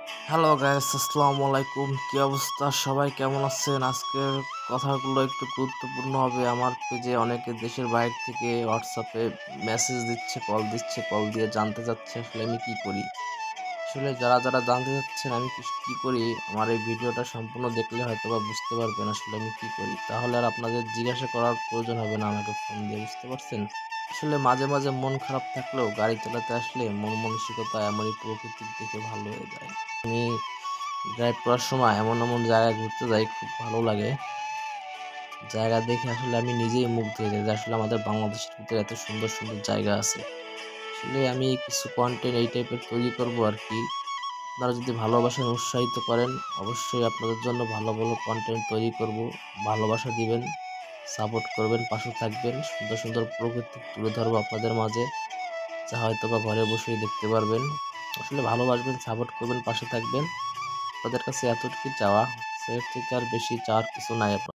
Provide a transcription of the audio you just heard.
Hello guys, আসসালামু আলাইকুম। কি অবস্থা, সবাই কেমন আছেন? আজকের কথাগুলো একটু গুরুত্বপূর্ণ হবে। আমার পেজে অনেকে দেশের বাইরে থেকে হোয়াটসঅ্যাপে মেসেজ দিচ্ছে, কল দিচ্ছে, কল দিয়ে জানতে চাচ্ছে আসলে আমি কি করি। আসলে যারা যারা জানতে চাচ্ছেন আমি কি করি, আমার এই ভিডিওটা সম্পূর্ণ দেখলে হয়তো বা বুঝতে পারবেন আসলে আমি কি করি। তাহলে আর আপনাদের জিজ্ঞাসা করার প্রয়োজন হবে না আমাকে ফোন দিয়ে, বুঝতে পারছেন? আসলে মাঝে মাঝে মন খারাপ থাকলেও গাড়ি চালাতে আসলে মন মানসিকতা এমনই প্রকৃতির দিকে ভালো হয়ে যায়। আমি ড্রাইভ করার সময় এমন এমন জায়গায় ঘুরতে যাই, খুব ভালো লাগে। জায়গা দেখে আসলে আমি নিজেই মুগ্ধ হয়ে যাই যে আসলে আমাদের বাংলাদেশের ভিতরে এত সুন্দর সুন্দর জায়গা আছে। আসলে আমি কিছু কন্টেন্ট এই টাইপের তৈরি করব আর কি। আপনারা যদি ভালোবাসেন, উৎসাহিত করেন, অবশ্যই আপনাদের জন্য ভালো ভালো কন্টেন্ট তৈরি করব। ভালোবাসা দিবেন, সাপোর্ট করবেন, পাশে থাকবেন। সুন্দর সুন্দর প্রকৃতি তুলে ধরবো আপনাদের মাঝে, যা হয়তো বা ঘরে বসেই দেখতে পারবেন। আসলে ভালোবাসবেন, সাপোর্ট করবেন, পাশে থাকবেন। আপনাদের কাছে এতটুকু চাওয়া, এর থেকে আর বেশি চাওয়ার কিছু নাই।